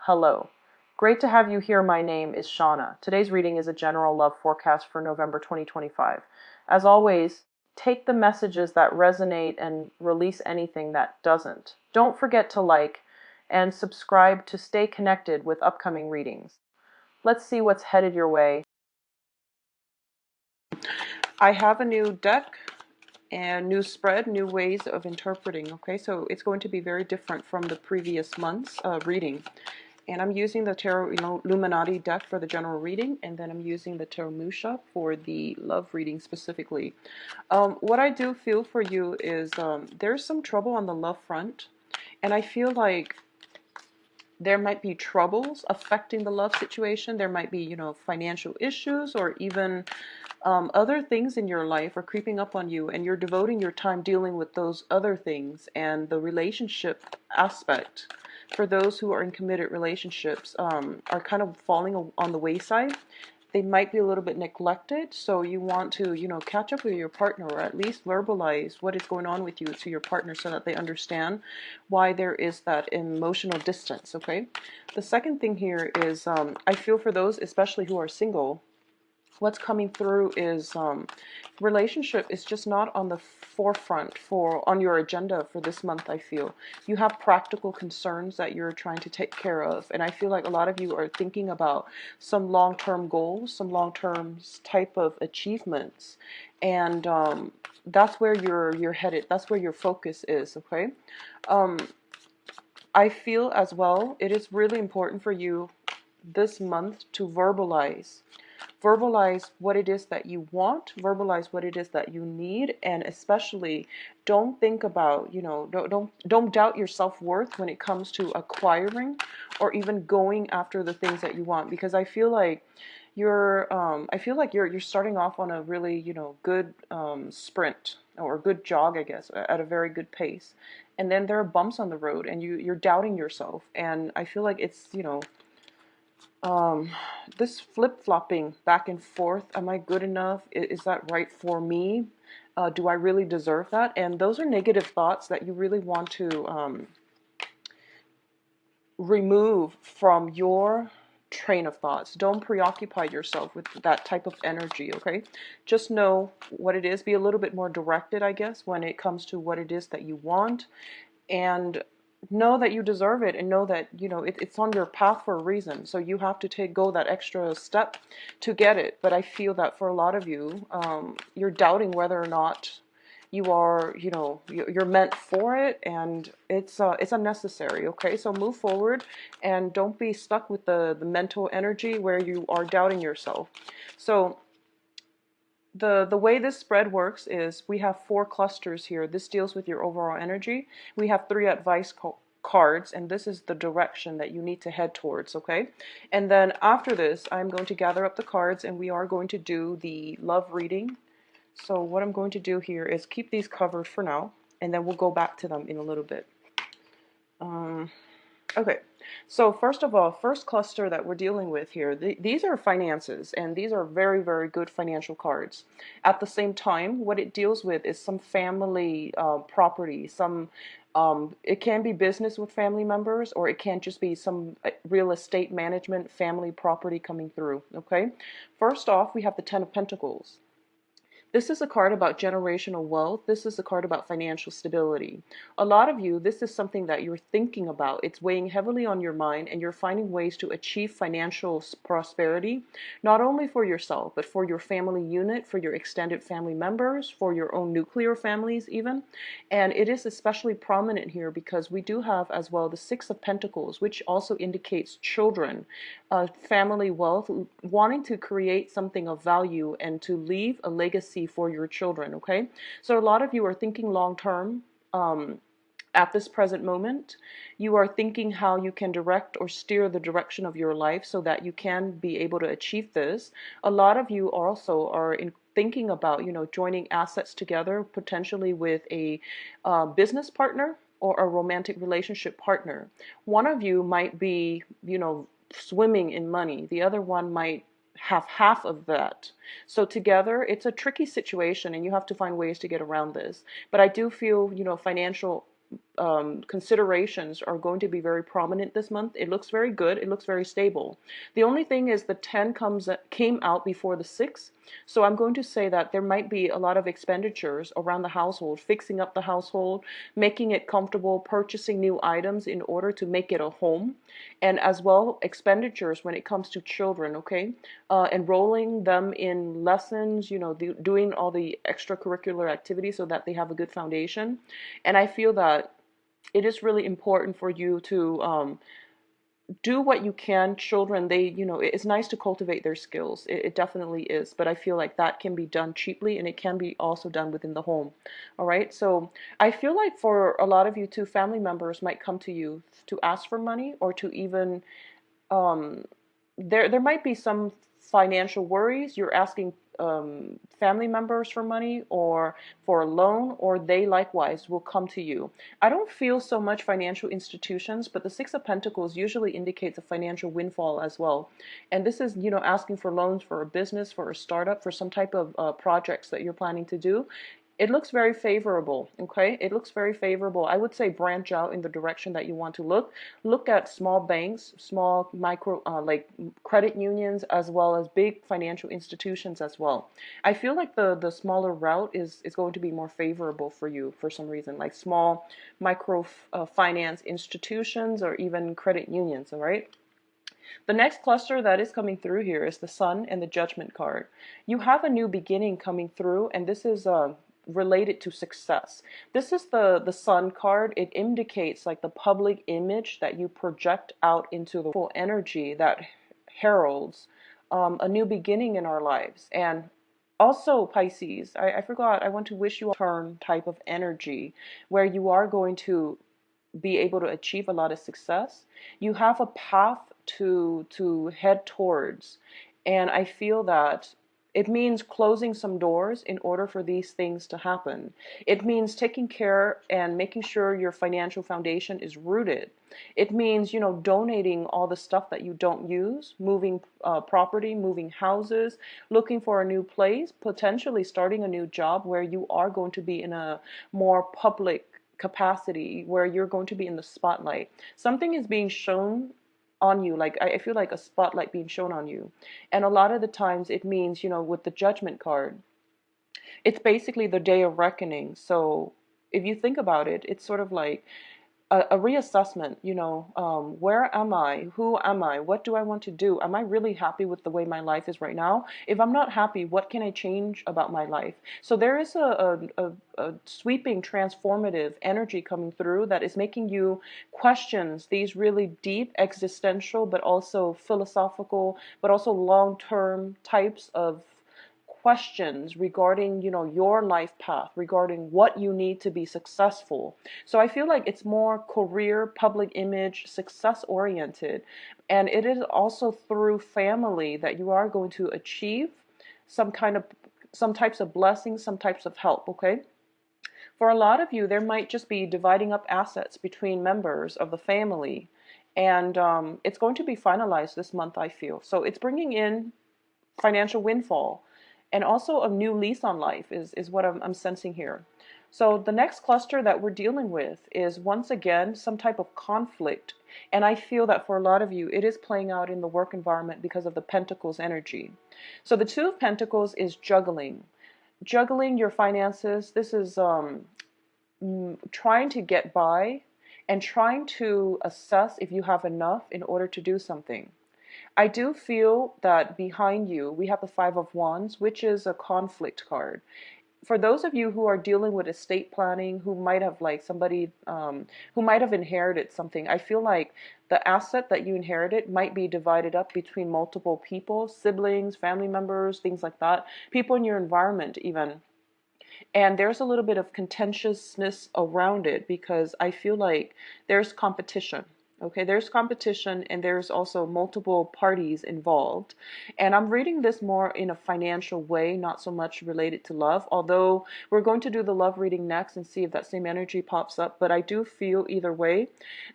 Hello. Great to have you here. My name is Shauna. Today's reading is a general love forecast for November 2025. As always, take the messages that resonate and release anything that doesn't. Don't forget to like and subscribe to stay connected with upcoming readings. Let's see what's headed your way. I have a new deck and new spread, new ways of interpreting. Okay, so it's going to be very different from the previous month's reading. And I'm using the Tarot Illuminati deck for the general reading, and then I'm using the Tarot Musha for the love reading specifically. What I do feel for you is there's some trouble on the love front, and I feel like there might be troubles affecting the love situation. There might be, financial issues or even other things in your life are creeping up on you, and you're devoting your time dealing with those other things, and the relationship aspect for those who are in committed relationships are kind of falling on the wayside. They might be a little bit neglected, so you want to, catch up with your partner, or at least verbalize what is going on with you to your partner so that they understand why there is that emotional distance, okay? The second thing here is I feel for those, especially who are single, what's coming through is relationship is just not on the forefront on your agenda for this month. I feel you have practical concerns that you're trying to take care of, and I feel like a lot of you are thinking about some long-term goals, some long-term type of achievements, and that's where you're headed. That's where your focus is. Okay. I feel as well it is really important for you this month to verbalize what it is that you want, verbalize what it is that you need, and especially don't think about, don't doubt your self-worth when it comes to acquiring or even going after the things that you want, because I feel like you're starting off on a really, good sprint or a good jog, I guess, at a very good pace. And then there are bumps on the road and you're doubting yourself. And I feel like it's, this flip-flopping back and forth, am I good enough? Is that right for me? Do I really deserve that? And those are negative thoughts that you really want to remove from your train of thoughts. Don't preoccupy yourself with that type of energy, okay? Just know what it is. Be a little bit more directed, I guess, when it comes to what it is that you want. And know that you deserve it, and know that it's on your path for a reason, so you have to go that extra step to get it. But I feel that for a lot of you, you're doubting whether or not you are, you're meant for it, and it's unnecessary. Okay, so move forward and don't be stuck with the mental energy where you are doubting yourself. So the way this spread works is we have 4 clusters here. This deals with your overall energy. We have 3 advice cards, and this is the direction that you need to head towards, okay? And then after this, I'm going to gather up the cards, and we are going to do the love reading. So what I'm going to do here is keep these covered for now, and then we'll go back to them in a little bit. Okay, so first of all, first cluster that we're dealing with here, these are finances, and these are very, very good financial cards. At the same time, what it deals with is some family property, it can be business with family members, or it can just be some real estate management, family property coming through, okay? First off, we have the Ten of Pentacles. This is a card about generational wealth. This is a card about financial stability. A lot of you, this is something that you're thinking about. It's weighing heavily on your mind, and you're finding ways to achieve financial prosperity, not only for yourself, but for your family unit, for your extended family members, for your own nuclear families even. And it is especially prominent here because we do have as well the Six of Pentacles, which also indicates children, family wealth, wanting to create something of value and to leave a legacy for your children, okay? So a lot of you are thinking long term. At this present moment, you are thinking how you can direct or steer the direction of your life so that you can be able to achieve this. A lot of you also are thinking about, joining assets together, potentially with a business partner or a romantic relationship partner. One of you might be, swimming in money. The other one might have half of that. So together, it's a tricky situation, and you have to find ways to get around this. But I do feel, financial considerations are going to be very prominent this month. It looks very good. It looks very stable. The only thing is the 10 came out before the 6. So I'm going to say that there might be a lot of expenditures around the household, fixing up the household, making it comfortable, purchasing new items in order to make it a home, and as well expenditures when it comes to children, okay? Enrolling them in lessons, doing all the extracurricular activities so that they have a good foundation. And I feel that it is really important for you to do what you can. Children, it's nice to cultivate their skills. It definitely is. But I feel like that can be done cheaply, and it can be also done within the home. All right. So I feel like for a lot of you too, family members might come to you to ask for money, or to even um, there might be some financial worries. You're asking family members for money or for a loan, or they likewise will come to you. I don't feel so much financial institutions, but the Six of Pentacles usually indicates a financial windfall as well. And this is, asking for loans for a business, for a startup, for some type of projects that you're planning to do. It looks very favorable, okay? It looks very favorable. I would say branch out in the direction that you want to look. Look at small banks, small micro, like credit unions, as well as big financial institutions as well. I feel like the smaller route is going to be more favorable for you for some reason, like small micro finance institutions or even credit unions, all right? The next cluster that is coming through here is the Sun and the Judgment card. You have a new beginning coming through, and this is related to success. This is the Sun card. It indicates like the public image that you project out into the full energy that heralds a new beginning in our lives. And also, Pisces, I forgot, I want to wish you a turn type of energy where you are going to be able to achieve a lot of success. You have a path to head towards, and I feel that it means closing some doors in order for these things to happen. It means taking care and making sure your financial foundation is rooted. It means, donating all the stuff that you don't use, moving property, moving houses, looking for a new place, potentially starting a new job where you are going to be in a more public capacity, where you're going to be in the spotlight. Something is being shown on you, like I feel like a spotlight being shown on you. And a lot of the times it means, with the Judgment card, it's basically the day of reckoning. So if you think about it, it's sort of like a reassessment, where am I? Who am I? What do I want to do? Am I really happy with the way my life is right now? If I'm not happy, what can I change about my life? So there is a sweeping, transformative energy coming through that is making you question these really deep, existential, but also philosophical, but also long-term types of questions regarding, your life path, regarding what you need to be successful. So I feel like it's more career, public image, success oriented. And it is also through family that you are going to achieve some types of blessings, some types of help, okay? For a lot of you, there might just be dividing up assets between members of the family. And it's going to be finalized this month, I feel. So it's bringing in financial windfall, and also a new lease on life is what I'm sensing here. So the next cluster that we're dealing with is, once again, some type of conflict. And I feel that for a lot of you, it is playing out in the work environment because of the Pentacles energy. So the Two of Pentacles is juggling. Juggling your finances. This is trying to get by and trying to assess if you have enough in order to do something. I do feel that behind you, we have the Five of Wands, which is a conflict card. For those of you who are dealing with estate planning, who might have like somebody who might have inherited something, I feel like the asset that you inherited might be divided up between multiple people, siblings, family members, things like that, people in your environment even. And there's a little bit of contentiousness around it because I feel like there's competition. Okay, there's competition, and there's also multiple parties involved. And I'm reading this more in a financial way, not so much related to love, although we're going to do the love reading next and see if that same energy pops up. But I do feel either way,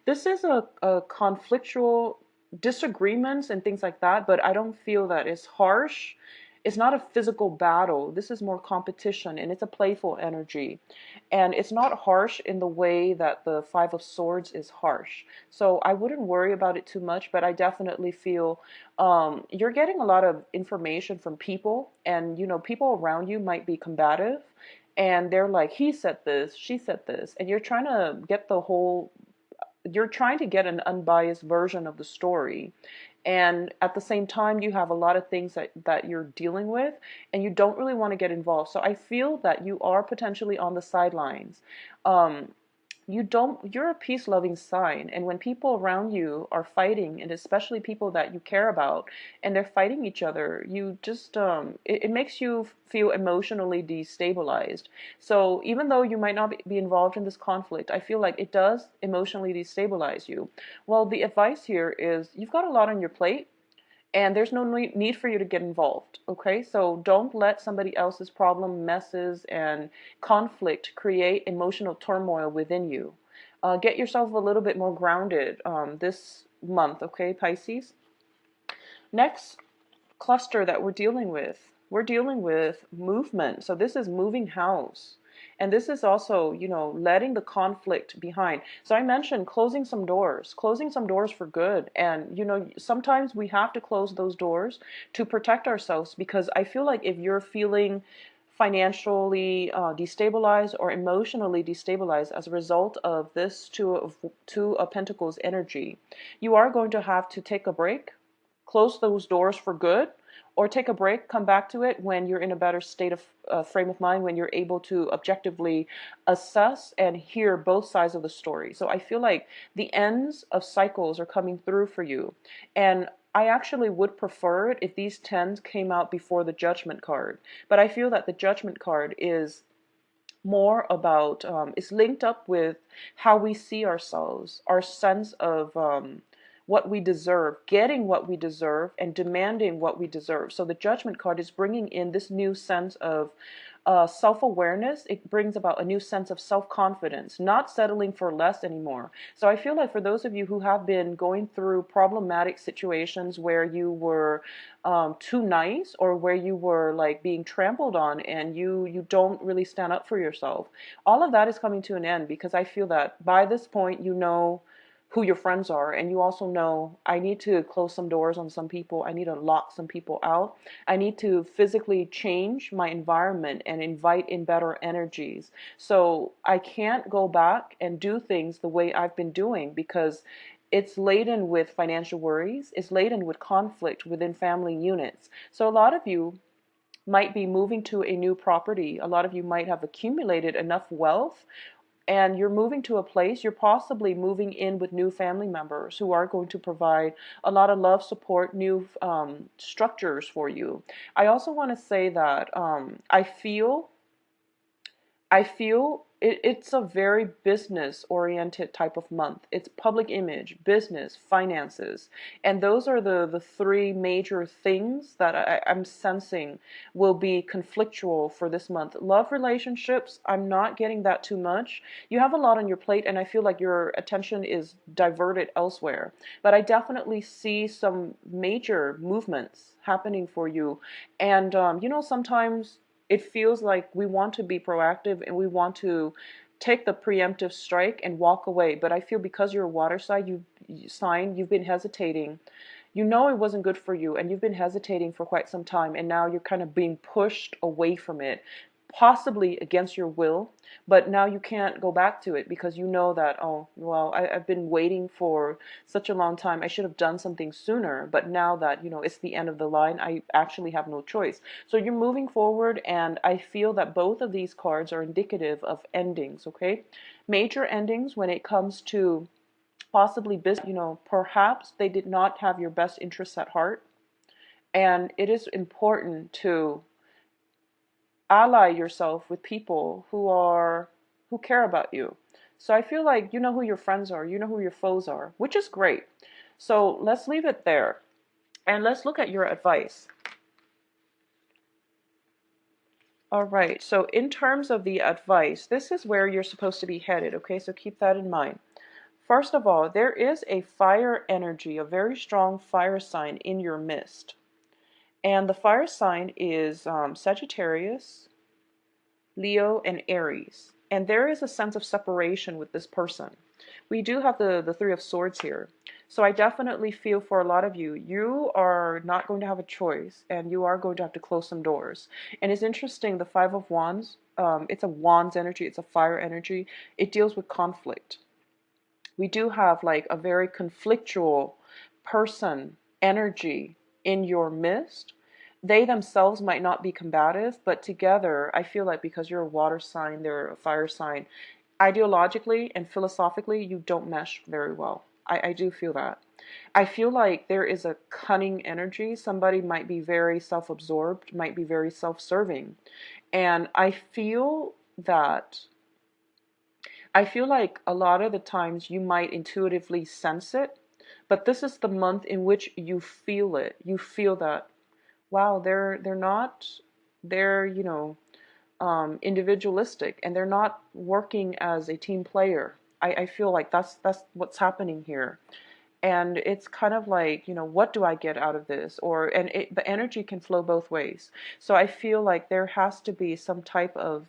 this is a conflictual disagreements and things like that, but I don't feel that it's harsh. it's not a physical battle. This is more competition, and it's a playful energy. And it's not harsh in the way that the Five of Swords is harsh. So I wouldn't worry about it too much, but I definitely feel you're getting a lot of information from people, and people around you might be combative, and they're like, he said this, she said this, and you're trying to get an unbiased version of the story. And at the same time, you have a lot of things that you're dealing with, and you don't really want to get involved. So I feel that you are potentially on the sidelines. Um, you're a peace loving sign, and when people around you are fighting, and especially people that you care about, and they're fighting each other, you just it makes you feel emotionally destabilized. So even though you might not be involved in this conflict, I feel like it does emotionally destabilize you. Well, the advice here is you've got a lot on your plate, and there's no need for you to get involved. Okay, so don't let somebody else's problem, messes, and conflict create emotional turmoil within you. Get yourself a little bit more grounded this month. Okay, Pisces. Next cluster that we're dealing with movement. So this is moving house. And this is also, letting the conflict behind. So I mentioned closing some doors for good. And, sometimes we have to close those doors to protect ourselves, because I feel like if you're feeling financially destabilized or emotionally destabilized as a result of this two of Pentacles energy, you are going to have to take a break, close those doors for good, or take a break, come back to it when you're in a better state of frame of mind, when you're able to objectively assess and hear both sides of the story. So I feel like the ends of cycles are coming through for you. And I actually would prefer it if these tens came out before the Judgment card. But I feel that the Judgment card is more about, it's linked up with how we see ourselves, our sense of what we deserve, getting what we deserve, and demanding what we deserve. So the Judgment card is bringing in this new sense of self-awareness. It brings about a new sense of self-confidence, not settling for less anymore. So I feel like for those of you who have been going through problematic situations where you were too nice, or where you were like being trampled on, and you don't really stand up for yourself, all of that is coming to an end, because I feel that by this point you know who your friends are, and you also know, I need to close some doors on some people, I need to lock some people out, I need to physically change my environment and invite in better energies. So I can't go back and do things the way I've been doing, because it's laden with financial worries, it's laden with conflict within family units. So a lot of you might be moving to a new property, a lot of you might have accumulated enough wealth, and you're moving to a place, you're possibly moving in with new family members who are going to provide a lot of love, support, new structures for you. I also want to say that I feel it's a very business oriented type of month. It's public image, business, finances. And those are the three major things that I'm sensing will be conflictual for this month. Love relationships, I'm not getting that too much. You have a lot on your plate, and I feel like your attention is diverted elsewhere. But I definitely see some major movements happening for you. And, sometimes it feels like we want to be proactive and we want to take the preemptive strike and walk away. But I feel because you're a water sign, you've been hesitating. You know it wasn't good for you, and you've been hesitating for quite some time, and now you're kind of being pushed away from it, possibly against your will. But now you can't go back to it, because you know that, oh, well, I've been waiting for such a long time. I should have done something sooner. But now that, it's the end of the line, I actually have no choice. So you're moving forward, and I feel that both of these cards are indicative of endings, okay? Major endings when it comes to possibly business. Perhaps they did not have your best interests at heart. And it is important to ally yourself with people who care about you. So I feel like you know who your friends are, you know who your foes are, which is great. So let's leave it there, and let's look at your advice. All right, so in terms of the advice, this is where you're supposed to be headed, okay? So keep that in mind. First of all, there is a fire energy, a very strong fire sign in your midst. And the fire sign is Sagittarius, Leo, and Aries. And there is a sense of separation with this person. We do have the Three of Swords here. So I definitely feel for a lot of you, you are not going to have a choice and you are going to have to close some doors. And it's interesting, the Five of Wands, it's a Wands energy, it's a fire energy. It deals with conflict. We do have like a very conflictual person energy in your midst. They themselves might not be combative, but together, I feel like because you're a water sign, they're a fire sign, ideologically and philosophically, you don't mesh very well. I do feel that. I feel like there is a cunning energy. Somebody might be very self absorbed, might be very self serving. And that I feel like a lot of the times you might intuitively sense it, but this is the month in which you feel it. You feel that, wow, they're not, they're, individualistic and they're not working as a team player. I feel like that's what's happening here. And it's kind of like, what do I get out of this? The energy can flow both ways. So I feel like there has to be some type of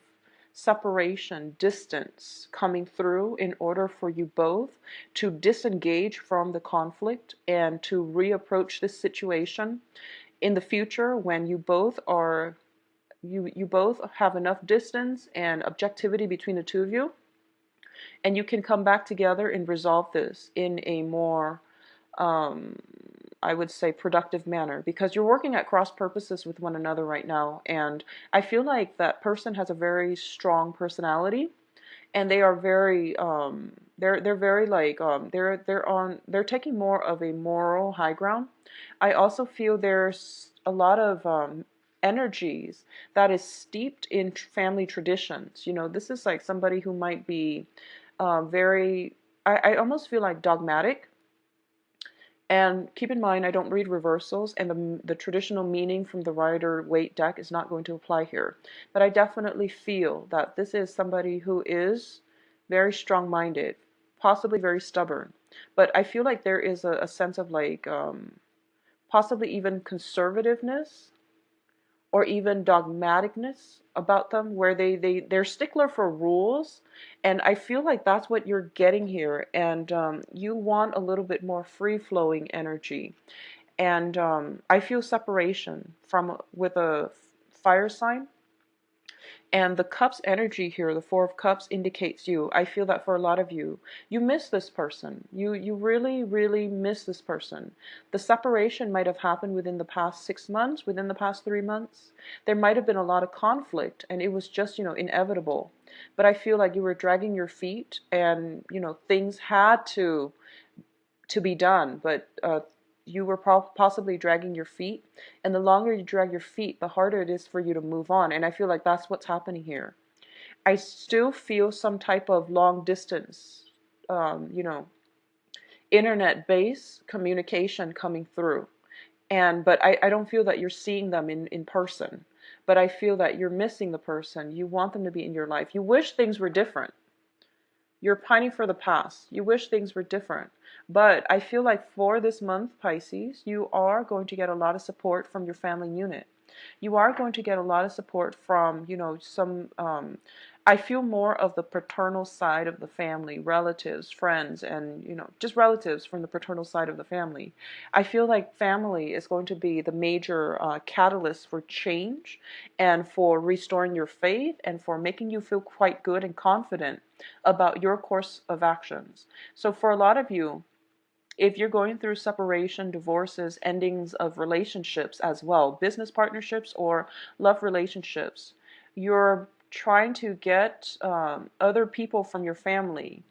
separation, distance coming through in order for you both to disengage from the conflict and to reapproach this situation in the future when you both have enough distance and objectivity between the two of you, and you can come back together and resolve this in a more um, I would say productive manner, because you're working at cross purposes with one another right now. And I feel like that person has a very strong personality, and they are very they're very like they're taking more of a moral high ground. I also feel there's a lot of energies that is steeped in family traditions. This is like somebody who might be very I almost feel like dogmatic. And keep in mind, I don't read reversals, and the traditional meaning from the Rider-Waite deck is not going to apply here. But I definitely feel that this is somebody who is very strong-minded, possibly very stubborn. But I feel like there is a sense of like possibly even conservativeness or even dogmaticness about them, where they're stickler for rules. And I feel like that's what you're getting here. And you want a little bit more free-flowing energy. And I feel separation from with a fire sign. And the cups energy here, the Four of Cups, indicates you. I feel that for a lot of you, you miss this person. You really, really miss this person. The separation might have happened within the past 6 months, within the past 3 months. There might have been a lot of conflict, and it was just, inevitable. But I feel like you were dragging your feet, and, things had to be done. But you were possibly dragging your feet, and the longer you drag your feet, the harder it is for you to move on. And I feel like that's what's happening here. I still feel some type of long distance, um, you know, internet based communication coming through. But I don't feel that you're seeing them in person. But I feel that you're missing the person. You want them to be in your life. You wish things were different. You're pining for the past. You wish things were different. But I feel like for this month, Pisces, you are going to get a lot of support from your family unit. You are going to get a lot of support from, I feel more of the paternal side of the family, relatives, friends, and, just relatives from the paternal side of the family. I feel like family is going to be the major catalyst for change and for restoring your faith and for making you feel quite good and confident about your course of actions. So for a lot of you, if you're going through separation, divorces, endings of relationships as well, business partnerships or love relationships, you're trying to get other people from your family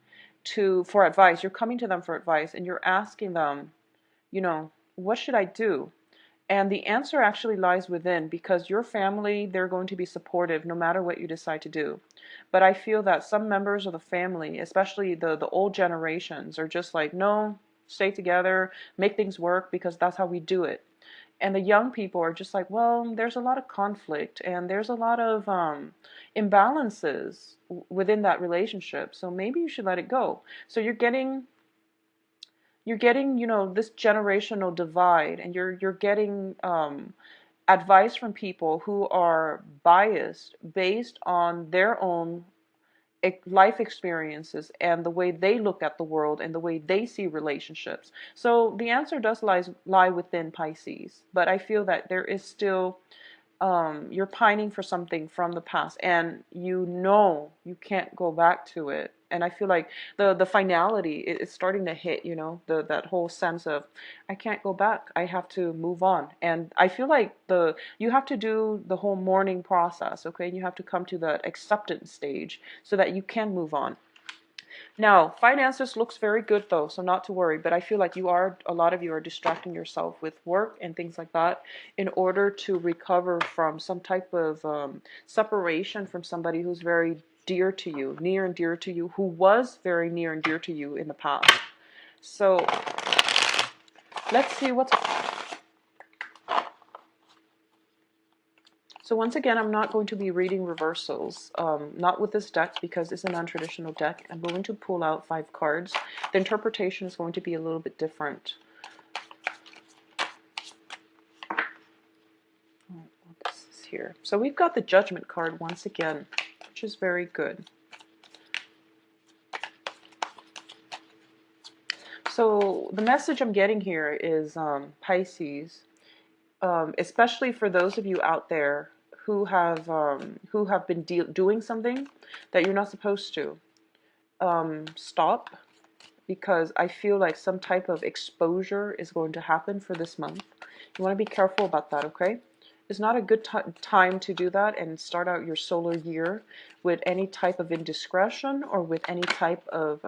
for advice. You're coming to them for advice and you're asking them, what should I do? And the answer actually lies within, because your family, they're going to be supportive no matter what you decide to do. But I feel that some members of the family, especially the old generations, are just like, no, stay together, make things work because that's how we do it. And the young people are just like, well, there's a lot of conflict and there's a lot of imbalances within that relationship. So maybe you should let it go. So you're getting this generational divide, and you're getting advice from people who are biased based on their own life experiences and the way they look at the world and the way they see relationships. So the answer does lie within Pisces, but I feel that there is still you're pining for something from the past, and you know you can't go back to it. And I feel like the finality is starting to hit, that whole sense of I can't go back. I have to move on. And I feel like you have to do the whole mourning process, okay? And you have to come to that acceptance stage so that you can move on. Now, finances looks very good though, so not to worry, but I feel like a lot of you are distracting yourself with work and things like that in order to recover from some type of separation from somebody who's very dear to you, near and dear to you, who was very near and dear to you in the past. So let's see what's... So once again, I'm not going to be reading reversals, not with this deck because it's a non-traditional deck. I'm going to pull out 5 cards. The interpretation is going to be a little bit different. This is here. So we've got the Judgment card once again, which is very good. So the message I'm getting here is Pisces, especially for those of you out there who have been doing something that you're not supposed to. Stop, because I feel like some type of exposure is going to happen for this month. You want to be careful about that, okay? It's not a good time to do that and start out your solar year with any type of indiscretion or with any type of,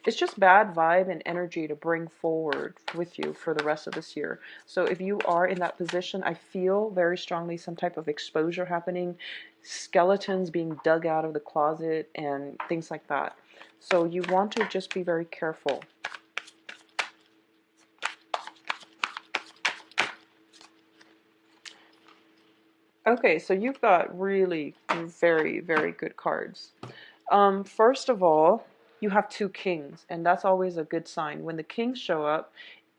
it's just bad vibe and energy to bring forward with you for the rest of this year. So if you are in that position, I feel very strongly some type of exposure happening, skeletons being dug out of the closet and things like that. So you want to just be very careful. Okay, so you've got really very, very good cards. First of all, you have 2 kings, and that's always a good sign. When the kings show up,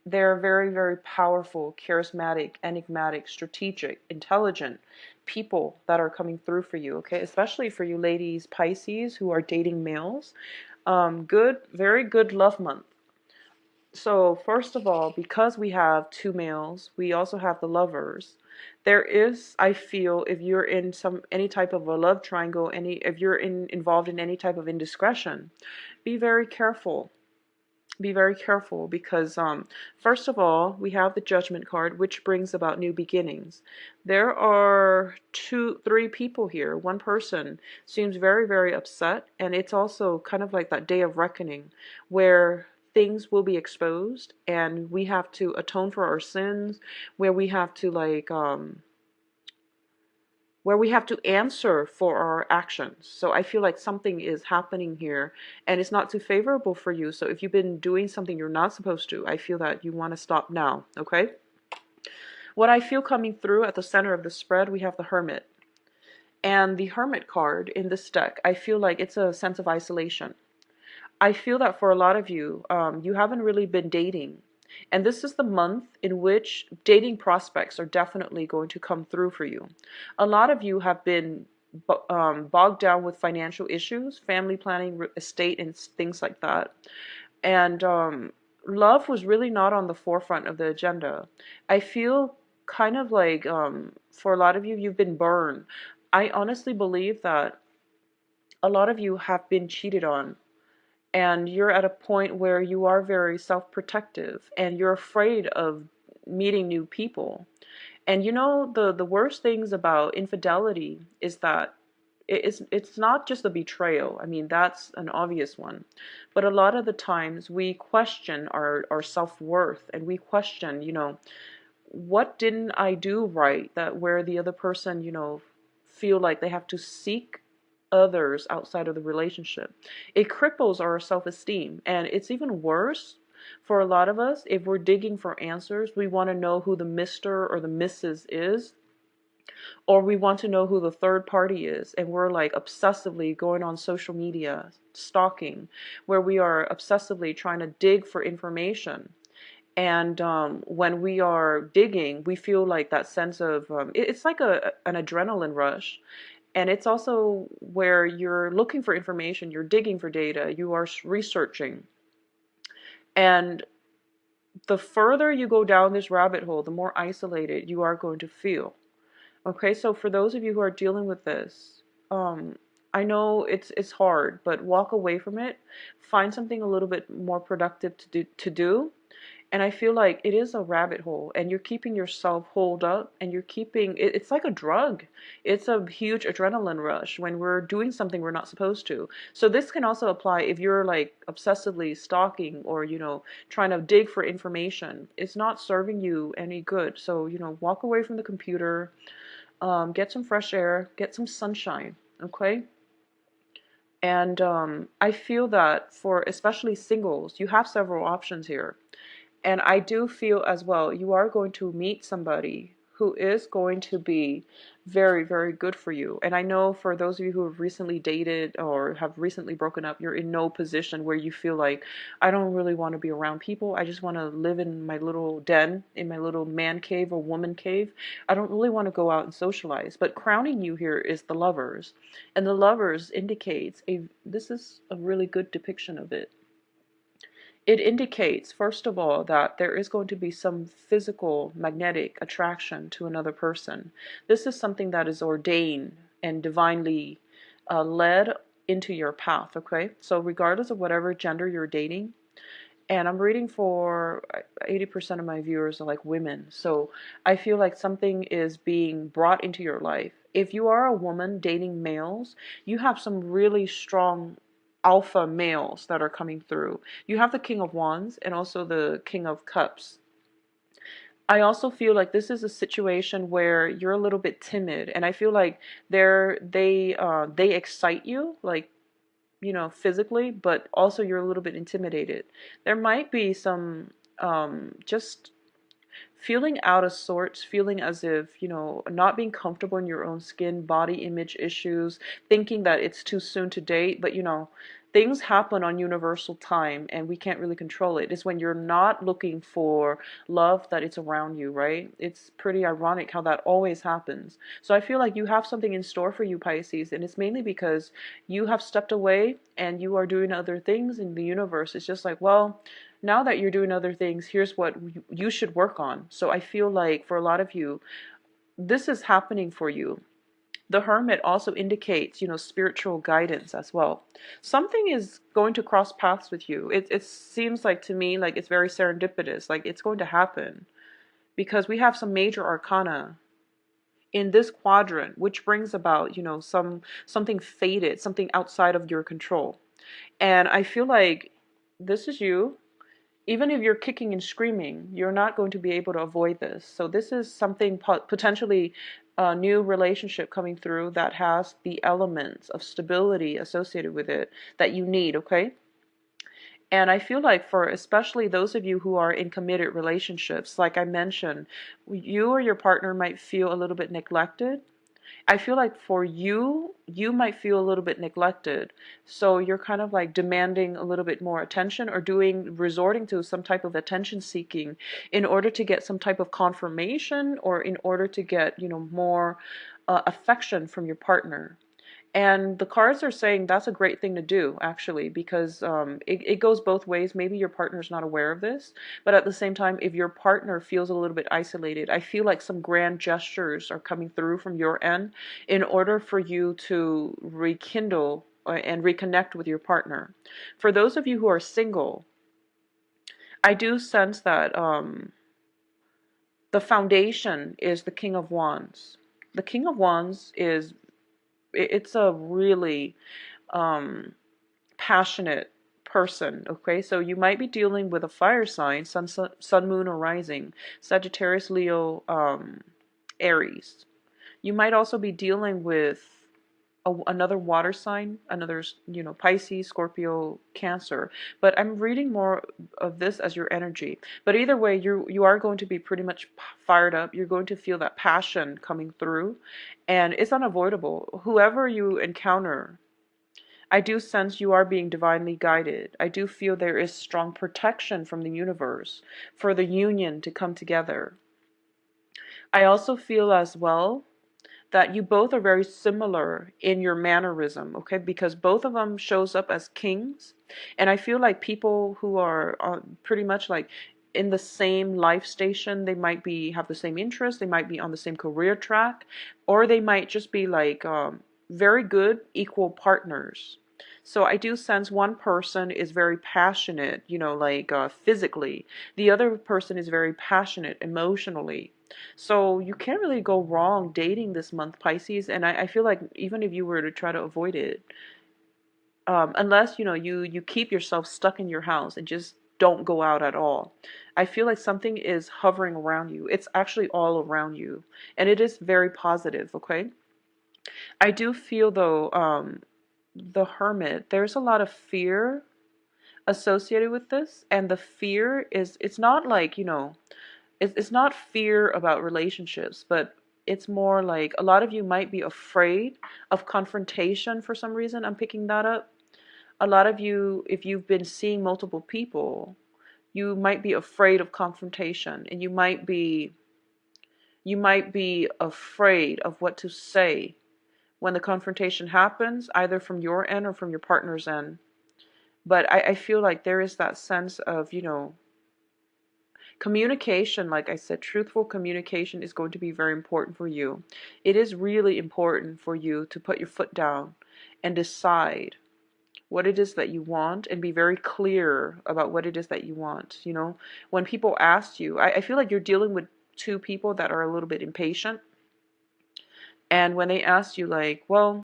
they're very, very powerful, charismatic, enigmatic, strategic, intelligent people that are coming through for you, okay? Especially for you ladies, Pisces, who are dating males. Very good love month. So first of all, because we have 2 males, we also have the lovers. There is, I feel, if you're in any type of a love triangle, if you're involved in any type of indiscretion, be very careful. Be very careful because first of all, we have the Judgment card, which brings about new beginnings. There are 3 people here. One person seems very, very upset, and it's also kind of like that day of reckoning where things will be exposed and we have to atone for our sins, where we have to answer for our actions. So I feel like something is happening here and it's not too favorable for you. So if you've been doing something you're not supposed to, I feel that you want to stop now, okay? What I feel coming through at the center of the spread, we have the Hermit. And the Hermit card in this deck, I feel like it's a sense of isolation. I feel that for a lot of you, you haven't really been dating. And this is the month in which dating prospects are definitely going to come through for you. A lot of you have been bogged down with financial issues, family planning, estate, and things like that. And love was really not on the forefront of the agenda. I feel kind of like for a lot of you, you've been burned. I honestly believe that a lot of you have been cheated on. And you're at a point where you are very self-protective and you're afraid of meeting new people. And you know, the worst things about infidelity is that it's not just a betrayal. I mean, that's an obvious one. But a lot of the times we question our self-worth, and we question, what didn't I do right, that where the other person, feel like they have to seek others outside of the relationship. It cripples our self-esteem, and it's even worse for a lot of us. If we're digging for answers, we want to know who the Mr. or the Mrs. is, or we want to know who the third party is, and we're like obsessively going on social media, stalking, where we are obsessively trying to dig for information. And when we are digging, we feel like that sense of it's like an adrenaline rush. And it's also where you're looking for information, you're digging for data, you are researching. And the further you go down this rabbit hole, the more isolated you are going to feel. Okay, so for those of you who are dealing with this, I know it's hard, but walk away from it. Find something a little bit more productive to do. And I feel like it is a rabbit hole, and you're keeping yourself holed up, and you're keeping it's like a drug. It's a huge adrenaline rush when we're doing something we're not supposed to. So this can also apply if you're like obsessively stalking or, trying to dig for information. It's not serving you any good. So, walk away from the computer, get some fresh air, get some sunshine, okay? And I feel that for especially singles, you have several options here. And I do feel as well, you are going to meet somebody who is going to be very, very good for you. And I know for those of you who have recently dated or have recently broken up, you're in no position where you feel like, I don't really want to be around people. I just want to live in my little den, in my little man cave or woman cave. I don't really want to go out and socialize. But crowning you here is the lovers. And the lovers indicates this is a really good depiction of it. It indicates, first of all, that there is going to be some physical magnetic attraction to another person. This is something that is ordained and divinely led into your path, okay? So regardless of whatever gender you're dating, and I'm reading for 80% of my viewers are like women. So I feel like something is being brought into your life. If you are a woman dating males, you have some really strong alpha males that are coming through. You have the King of Wands and also the King of Cups. I also feel like this is a situation where you're a little bit timid, and I feel like they excite you, like, physically, but also you're a little bit intimidated. There might be some just feeling out of sorts, feeling as if, not being comfortable in your own skin, body image issues, thinking that it's too soon to date, but things happen on universal time and we can't really control it. It's when you're not looking for love that it's around you, right? It's pretty ironic how that always happens. So I feel like you have something in store for you, Pisces, and it's mainly because you have stepped away and you are doing other things in the universe. It's just like, well, now that you're doing other things, here's what you should work on. So I feel like for a lot of you, this is happening for you. The Hermit also indicates, spiritual guidance as well. Something is going to cross paths with you. It seems like to me like it's very serendipitous, like it's going to happen because we have some major arcana in this quadrant, which brings about, something fated, something outside of your control. And I feel like this is you. Even if you're kicking and screaming, you're not going to be able to avoid this. So this is something potentially a new relationship coming through that has the elements of stability associated with it that you need, okay? And I feel like for especially those of you who are in committed relationships, like I mentioned, you or your partner might feel a little bit neglected. I feel like for you, you might feel a little bit neglected. So you're kind of like demanding a little bit more attention or resorting to some type of attention seeking in order to get some type of confirmation or in order to get, more affection from your partner. And the cards are saying that's a great thing to do, actually, because it goes both ways. Maybe your partner's not aware of this, but at the same time, if your partner feels a little bit isolated, I feel like some grand gestures are coming through from your end in order for you to rekindle and reconnect with your partner. For those of you who are single, I do sense that the foundation is the King of Wands. The King of Wands it's a really passionate person, okay? So you might be dealing with a fire sign, sun, moon, or rising, Sagittarius, Leo, Aries. You might also be dealing with another water sign, another, Pisces, Scorpio, Cancer. But I'm reading more of this as your energy. But either way, you are going to be pretty much fired up. You're going to feel that passion coming through, and it's unavoidable. Whoever you encounter, I do sense you are being divinely guided. I do feel there is strong protection from the universe for the union to come together. I also feel as well that you both are very similar in your mannerism, okay? Because both of them shows up as kings, and I feel like people who are pretty much like in the same life station, they might be have the same interests, they might be on the same career track, or they might just be like very good equal partners. So I do sense one person is very passionate, like physically. The other person is very passionate emotionally. So you can't really go wrong dating this month, Pisces. And I feel like even if you were to try to avoid it, unless you keep yourself stuck in your house and just don't go out at all, I feel like something is hovering around you. It's actually all around you, and it is very positive. Okay, I do feel though, the Hermit. There's a lot of fear associated with this, and the fear is it's not like it's not fear about relationships, but it's more like a lot of you might be afraid of confrontation for some reason. I'm picking that up. A lot of you, if you've been seeing multiple people, you might be afraid of confrontation, and you might be afraid of what to say when the confrontation happens, either from your end or from your partner's end. But I feel like there is that sense of, communication. Like I said, truthful communication is going to be very important for you. It is really important for you to put your foot down and decide what it is that you want and be very clear about what it is that you want. When people ask you, I feel like you're dealing with two people that are a little bit impatient. And when they ask you, like, well,